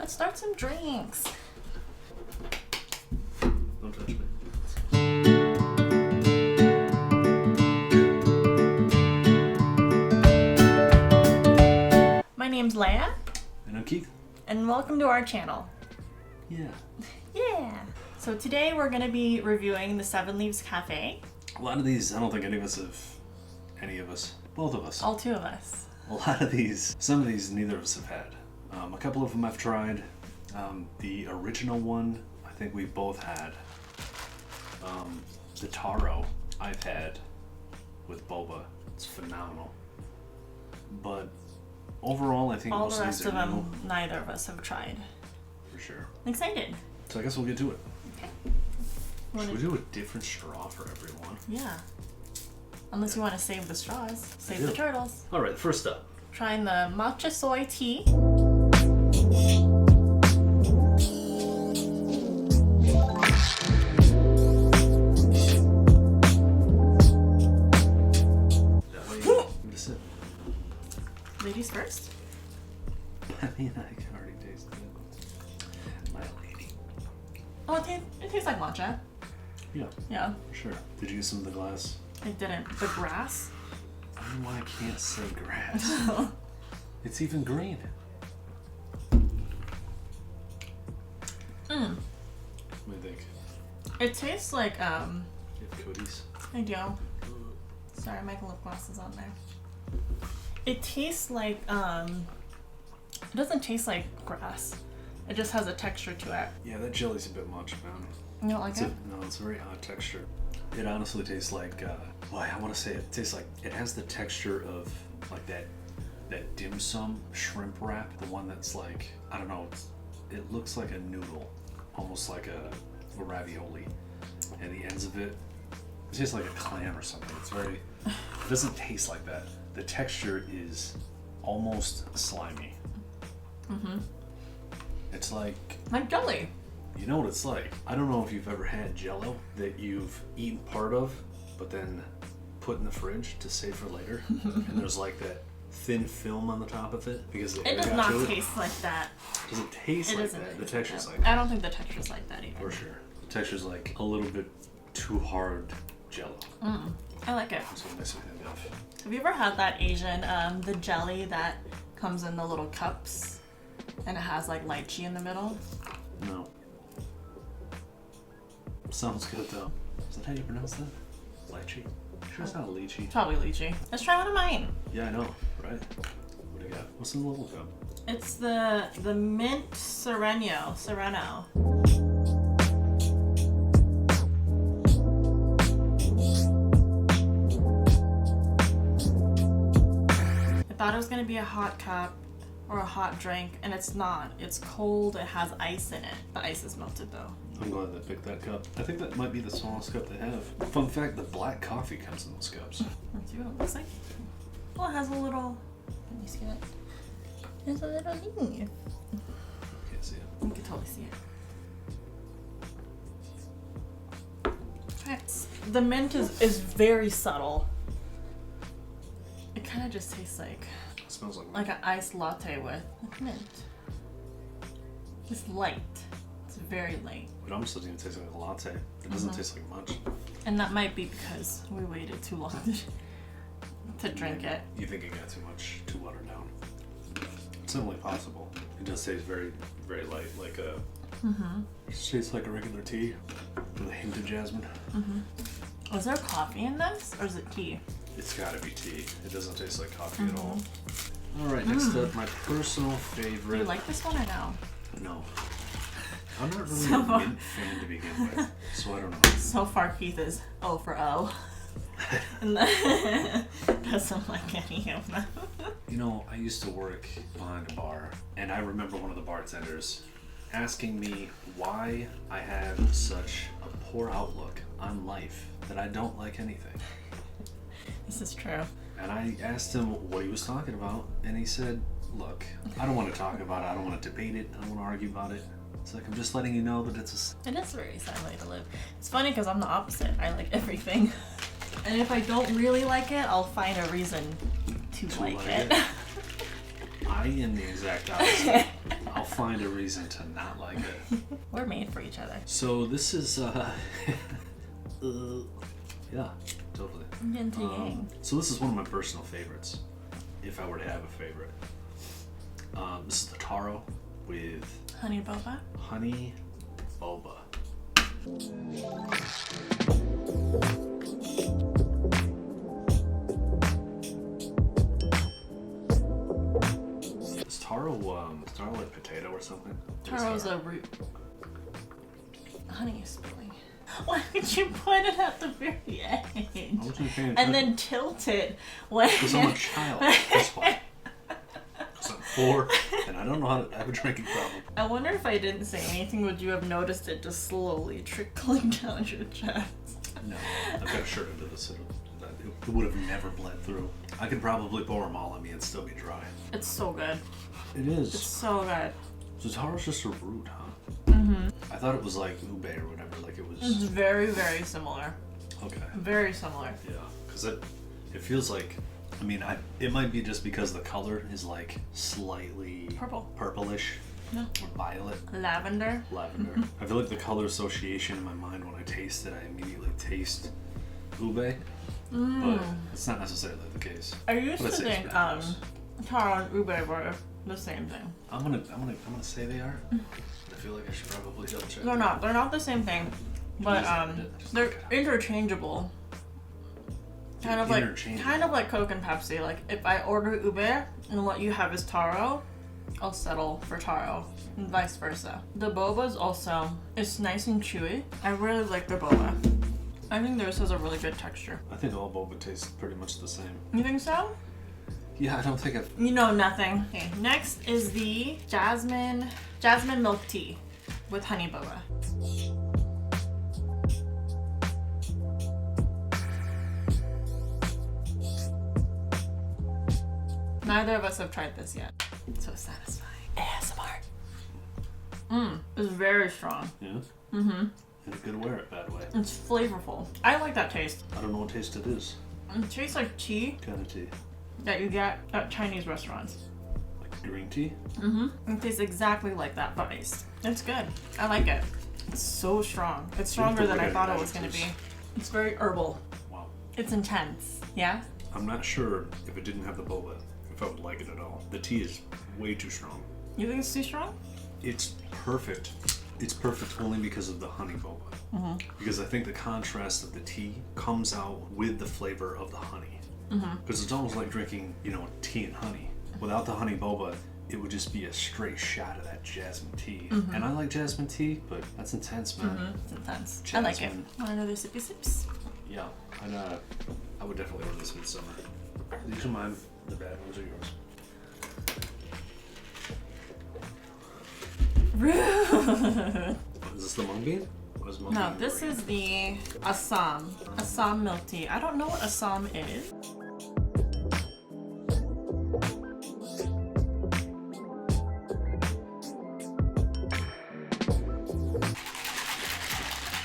Let's start some drinks. Don't touch me. My name's Leia. And I'm Keith. And welcome to our channel. Yeah. Yeah. So today we're going to be reviewing the 7Leaves Cafe. A lot of these, I don't think both of us. All two of us. A lot of these, some of these neither of us have had. A couple of them I've tried. The original one, I think we both had. The taro I've had with boba. It's phenomenal. But overall, I think all most the of rest these of are them, neither of us have tried. for sure. I'm excited. So I guess we'll get to it. Okay. Should we do a different straw for everyone? Yeah. Unless you want to save the straws. Save do. the turtles. Alright, first up. Trying the matcha soy tea. That way you can just sip. Ladies first. I mean, I can already taste it. My lady. Oh, it tastes like matcha. Yeah, Yeah. for sure. Did you get some of the glass? It didn't. The grass? I don't know why I can't say grass. It's even green. Mm. What do you think? It tastes like, You have cooties? I do. Sorry, my lip gloss is on there. It tastes like, it doesn't taste like grass. It just has a texture to it. Yeah, that jelly's a bit much, man. You don't like it? No, it's a very odd texture. It honestly tastes like, I want to say it tastes like, it has the texture of like that dim sum shrimp wrap. The one that's like, I don't know, it looks like a noodle, almost like a ravioli. And the ends of it tastes like a clam or something. It doesn't taste like that. The texture is almost slimy. Mm-hmm. It's like jelly. You know what it's like. I don't know if you've ever had Jell-O that you've eaten part of, but then put in the fridge to save for later. And there's like that thin film on the top of it because the It air does got not to it. taste like that. Does it taste like doesn't that? The taste texture's that. like that. I don't think the texture's like that either. For sure. The texture's like a little bit too hard Jell-O. I like it. That's what makes me think of. Have you ever had that Asian, the jelly that comes in the little cups and it has like lychee in the middle? No. Sounds good though. Is that how you pronounce that? Lychee? Sure it's not lychee. Probably lychee. Let's try one of mine. Yeah, I know, right? What do you got? What's in the little cup? It's the mint Sereno. I thought it was gonna be a hot cup or a hot drink, and it's not. It's cold. It has ice in it. The ice is melted though. I'm glad they picked that cup. I think that might be the smallest cup they have. Fun fact, the black coffee comes in those cups. Let's see what it looks like. Oh, it has a little. Can you see it? There's a little leaf. Can't see it. You can totally see it. Okay. The mint is very subtle. It kind of just tastes like It smells like an iced latte with mint. It's light. It's very light. It almost doesn't even taste like a latte. It doesn't taste like much. And that might be because we waited too long to drink it. You think it got too watered down. It's certainly possible. It does taste very, very light, like a... It tastes like a regular tea with a hint of jasmine. Is there coffee in this, or is it tea? It's gotta be tea. It doesn't taste like coffee at all. Alright, next up, my personal Do favorite... you like this one or no? No. I'm not really a mint fan to begin with, so I don't know. So far, Keith is O for O. And doesn't like any of them. You know, I used to work behind a bar, and I remember one of the bartenders asking me why I have such a poor outlook on life that I don't like anything. This is true. And I asked him what he was talking about, and he said, look, I don't want to talk about it, I don't want to debate it, I don't want to argue about it. It's like, I'm just letting you know that It is a very sad way to live. It's funny because I'm the opposite. I like everything. And if I don't really like it, I'll find a reason to like it. I am the exact opposite. I'll find a reason to not like it. We're made for each other. So this is, yeah, totally. Yin to yang. So this is one of my personal favorites, if I were to have a favorite. This is the taro with Honey boba. honey boba. Is taro like potato or something? Taro's a root. Honey is spilling. Why did you put it at the very I end? wasn't paying attention. And then tilt it when... Because I'm a child. That's why. Because I'm 4 and I don't know how to have a drinking problem. I wonder if I didn't say anything, would you have noticed it just slowly trickling down your chest? No, I've got a shirt under this. It would have never bled through. I could probably pour them all on me and still be dry. It's so good. It is. It's so good. So taro's just a root, huh? Mm-hmm. I thought it was like ube or whatever. Like it was. It's very, very similar. Okay. Very similar. Yeah, because it feels like. I mean, it might be just because the color is like slightly purplish, No. or violet. Lavender. Lavender. I feel like the color association in my mind when I taste it, I immediately taste ube, but it's not necessarily the case. I used But to I'd say it's think pretty close. taro and ube were the same thing. I'm gonna say they are. I feel like I should probably double check. They're not. They're not the same thing, but they're interchangeable. Kind of like Coke and Pepsi. Like if I order ube and what you have is taro, I'll settle for taro, and vice versa. The boba's also, it's nice and chewy. I really like the boba. I think theirs has a really good texture. I think all boba tastes pretty much the same. You think so? Yeah, I don't think I've. You know nothing. Okay, next is the jasmine milk tea with honey boba. Neither of us have tried this yet. So satisfying. ASMR. It's very strong. Yeah? Mm-hmm. In a good way or a bad way? It's flavorful. I like that taste. I don't know what taste it is. It tastes like tea Kind of tea. that you get at Chinese restaurants. Like green tea? Mm-hmm. It tastes exactly like that, but it's good. I like it. It's so strong. It's stronger than I thought it was going to be. It's very herbal. Wow. It's intense. Yeah? I'm not sure if it didn't have the boba, if I would like it at all. The tea is way too strong. You think it's too strong? It's perfect. It's perfect only because of the honey boba. Mm-hmm. Because I think the contrast of the tea comes out with the flavor of the honey. Because it's almost like drinking, tea and honey. Without the honey boba, it would just be a straight shot of that jasmine tea. And I like jasmine tea, but that's intense, man. It's intense. Jasmine. I like it. Want another sippy sips? Yeah, I would definitely order this midsummer. These are mine. The bad ones are yours. Rude. Is this the mung bean? What is mung No, bean this green? is the Assam milk tea. I don't know what Assam is.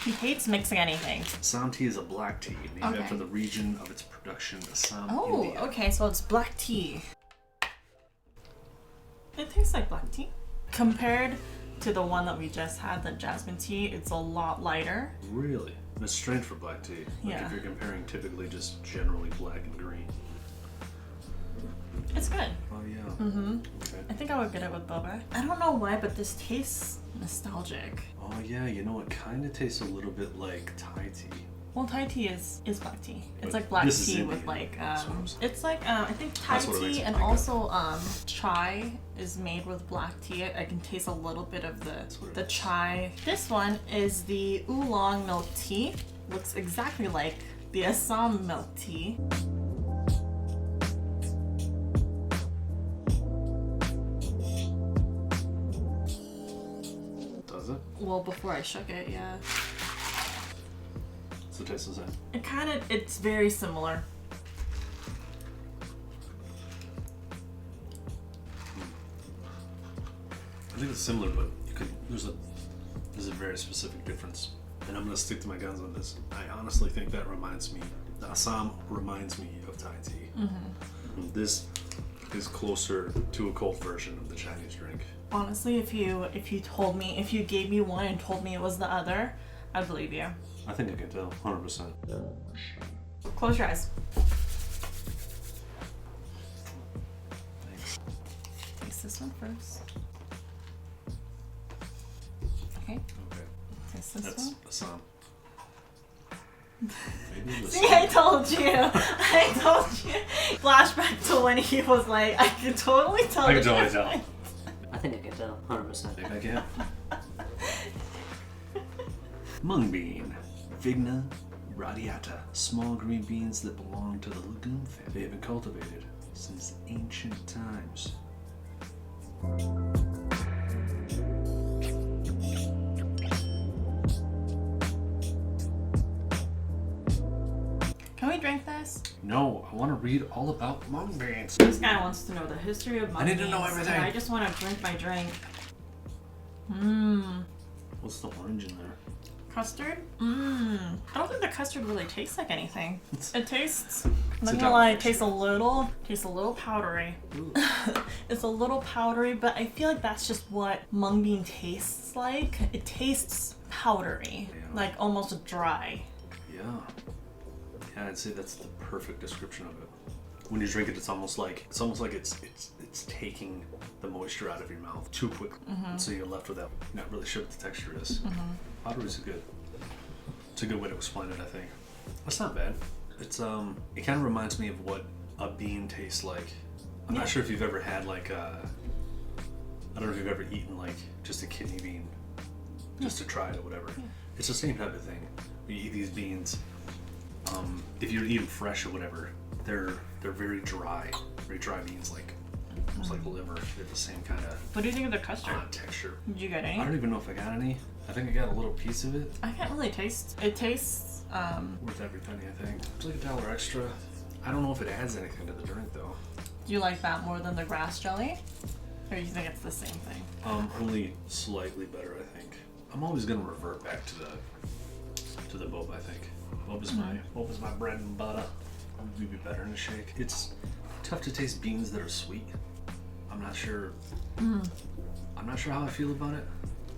He hates mixing anything. Assam tea is a black tea named Okay. after the region of its production, Assam, Oh, India. okay, so it's black tea. It tastes like black tea. Compared to the one that we just had, the jasmine tea, it's a lot lighter. Really? And it's strange for black tea. Like Yeah. if you're comparing typically just generally black and green. It's good. Oh yeah. Mm-hmm. Okay. I think I would get it with boba. I don't know why, but this tastes nostalgic. Oh yeah, it kind of tastes a little bit like Thai tea. Well, Thai tea is black tea. It's But like black this is tea Indian, with like that's what I'm saying. it's like I think Thai That's what it makes tea me and think of. also chai is made with black tea. I can taste a little bit of what it the is. chai. This one is the oolong milk tea. Looks exactly like the Assam milk tea. Does it? Well, before I shook it, yeah. What's the taste the same? It's very similar. I think it's similar, but there's a very specific difference. And I'm gonna stick to my guns on this. I honestly think that the Assam reminds me of Thai tea. This is closer to a cold version of the Chinese drink. Honestly, if you gave me one and told me it was the other, I'd believe you. I think I can tell, 100%. Close your eyes. Thanks. Taste this one first. Okay. Okay. Taste this That's one. Assam. Maybe See, I told you. I told you. Flashback to when he was like, I can totally tell. I can totally tell. I think I can tell, 100%. I think I can. Mung bean. Vigna radiata. Small green beans that belong to the legume family. They have been cultivated since ancient times. Can we drink this? No, I want to read all about mung beans. This guy wants to know the history of mung I need to know beans, everything. and I just want to drink my drink. Mmm. What's the orange in there? Custard? Mmm. I don't think the custard really tastes like anything. It tastes, I'm a not gonna dark lie, it texture. tastes a little powdery. Ooh. It's a little powdery, but I feel like that's just what mung bean tastes like. It tastes powdery, Yeah. like almost dry. Yeah. Yeah, I'd say that's the perfect description of it. When you drink it, it's almost like it's taking the moisture out of your mouth too quick, and so you're left with that. Not really sure what the texture is. Powdery is it's a good way to explain it. I think that's not bad. It's it kind of reminds me of what a bean tastes like. I'm Yeah. not sure if you've ever had like I don't know if you've ever eaten like just a kidney bean, just to try it or whatever. It's the same type of thing. You eat these beans. If you eat them fresh or whatever, they're very dry beans, like almost like liver. They have the same kind of What do you think of the custard? texture. Did you get I any? don't even know if I got any. I think I got a little piece of it. I can't really taste. It tastes, Worth every penny, I think. It's like $1 extra. I don't know if it adds anything to the drink though. do you like that more than the grass jelly? Or do you think it's the same thing? Only slightly better, I think. I'm always gonna revert back to the boba. I think boba is my bread and butter. Would be better in a shake. It's tough to taste beans that are sweet. I'm not sure. I'm not sure how I feel about it.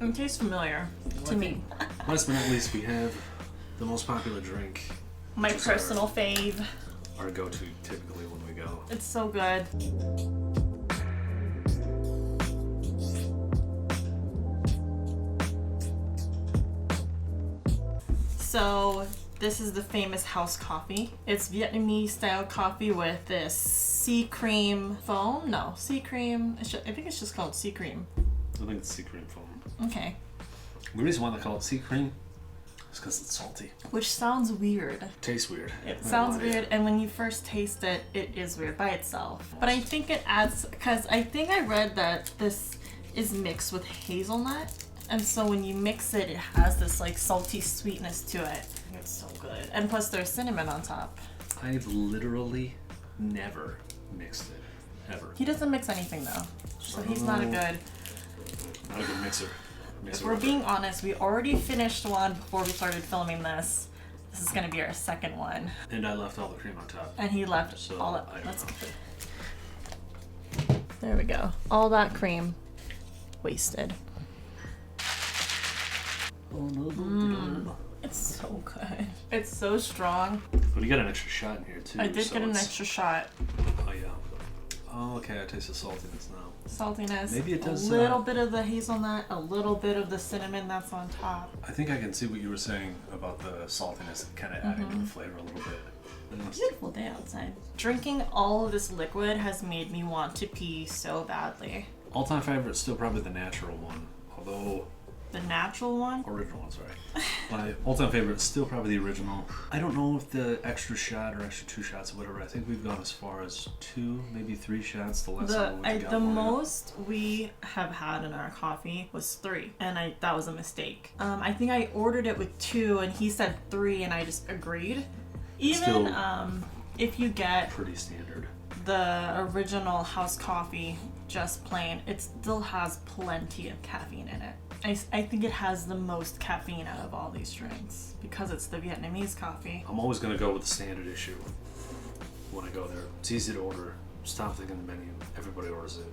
It tastes familiar to me. Last but not least, we have the most popular drink. My which is personal fave. our go-to typically when we go. It's so good. So this is the famous house coffee. It's Vietnamese style coffee with this sea cream foam. No, sea cream. I think it's just called sea cream. I think it's sea cream foam. Okay. The reason why they call it sea cream is because it's salty. Which sounds weird. Tastes weird. It sounds weird, and when you first taste it, it is weird by itself. But I think it adds, because I think I read that this is mixed with hazelnut, and so when you mix it, it has this like salty sweetness to it. It's so good. And plus there's cinnamon on top. I've literally never mixed it. Ever. He doesn't mix anything though, so he's not a good. Not a good mixer. If we're being honest, we already finished one before we started filming this. This is gonna be our second one. And I left all the cream on top. And he left So, all of I don't Let's know. There we go. All that cream wasted. It's so good. It's so strong. But you got an extra shot in here too. I did so get an it's- extra shot. Oh yeah. Oh okay, I taste the saltiness now. Saltiness. Maybe it does, A little bit of the hazelnut, a little bit of the cinnamon that's on top. I think I can see what you were saying about the saltiness kind of adding to the flavor a little bit. Beautiful day outside. Drinking all of this liquid has made me want to pee so badly. All-time favorite is still probably the natural one, although The natural one? original one, sorry. My all-time favorite is still probably the original. I don't know if the extra shot or extra 2 shots or whatever. I think we've gone as far as 2, maybe 3 shots. The last time we went to The California. most we have had in our coffee was 3, and that was a mistake. I think I ordered it with 2, and he said 3, and I just agreed. Even Still if you get pretty standard. the original house coffee just plain, it still has plenty of caffeine in it. I think it has the most caffeine out of all these drinks because it's the Vietnamese coffee. I'm always going to go with the standard issue when I go there. It's easy to order. Stop thinking the menu. Everybody orders it.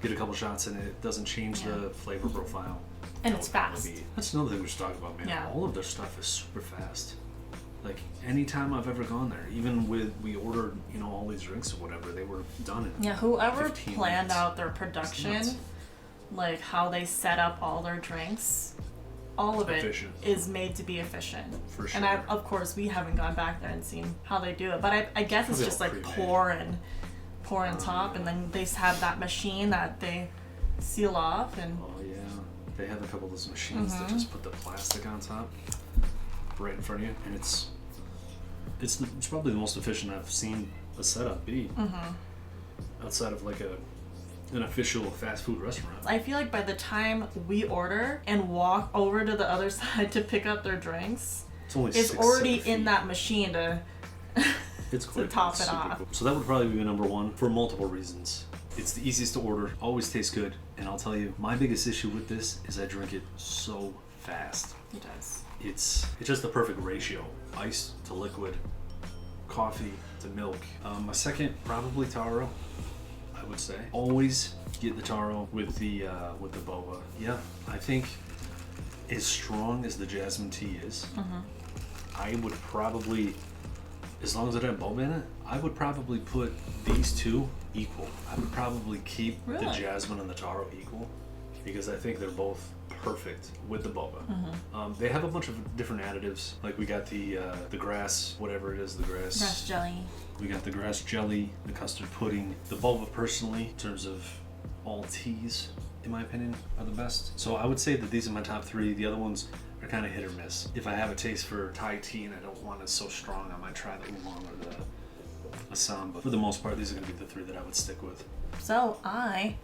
get a couple shots in it. It doesn't change the flavor profile. And it's fast. That's another thing we should talk about, man. Yeah. All of their stuff is super fast. Like, anytime I've ever gone there, even we ordered, you know, all these drinks or whatever, they were done in whoever 15 planned minutes. out their production, like how they set up all their drinks, all of it is made to be efficient. For sure. And of course, we haven't gone back there and seen how they do it, but I guess it's just like pour and top, and then they have that machine that they seal off. And oh yeah, they have a couple of those machines that just put the plastic on top right in front of you, and it's probably the most efficient I've seen a setup be outside of like an official fast food restaurant. I feel like by the time we order and walk over to the other side to pick up their drinks, it's already in that machine to it's to top it off. Cool. So that would probably be number one for multiple reasons. It's the easiest to order, always tastes good, and I'll tell you, my biggest issue with this is I drink it so fast. It does. It's just the perfect ratio. Ice to liquid, coffee to milk. My second, probably taro, I would say. Always get the taro with the boba. Yeah, I think as strong as the jasmine tea is, I would probably, as long as it had boba in it, I would probably put these two equal. I would probably keep the jasmine and the taro equal, because I think they're both perfect with the boba. They have a bunch of different additives. Like we got the grass, whatever it is, the grass jelly. We got the grass jelly, the custard pudding. The boba, personally, in terms of all teas, in my opinion, are the best. So I would say that these are my top three. The other ones are kind of hit or miss. If I have a taste for Thai tea and I don't want it so strong, I might try the oolong or the Assam. But for the most part, these are going to be the three that I would stick with. So I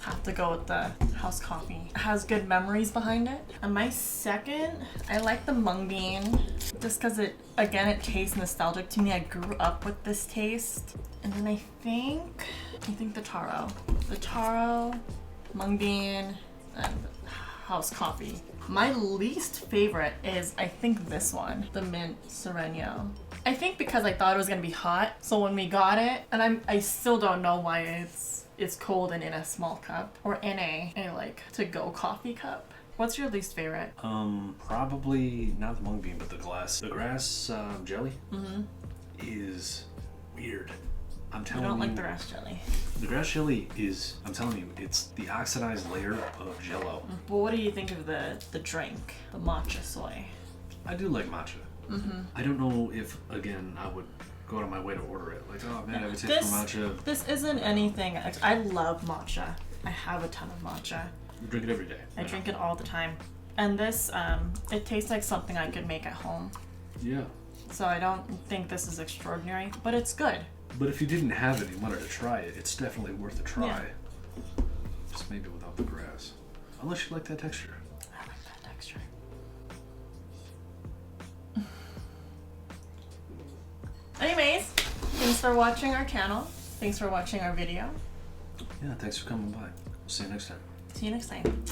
have to go with the house coffee. It has good memories behind it. And my second, I like the mung bean, just because it tastes nostalgic to me. I grew up with this taste. And then I think the taro, mung bean, and house coffee. My least favorite is, I think, this one, the mint sereno. I think because I thought it was gonna be hot, so when we got it, and I still don't know why it's cold and in a small cup or in a like to-go coffee cup. What's your least favorite? Probably not the mung bean, but the grass jelly is weird. I'm telling you. I don't like the grass jelly. The grass jelly is, I'm telling you, it's the oxidized layer of Jell-O. But what do you think of the drink, the matcha soy? I do like matcha. I don't know if, again, I would go out of my way to order it. Like, oh man, I have a taste for matcha. This isn't anything. I love matcha. I have a ton of matcha. You drink it every day. I drink it all the time. And this, it tastes like something I could make at home. Yeah. So I don't think this is extraordinary, but it's good. But if you didn't have it and you wanted to try it, it's definitely worth a try. Yeah. Just maybe without the grass. Unless you like that texture. I like that texture. Anyways, thanks for watching our channel. Thanks for watching our video. Yeah, thanks for coming by. See you next time. See you next time.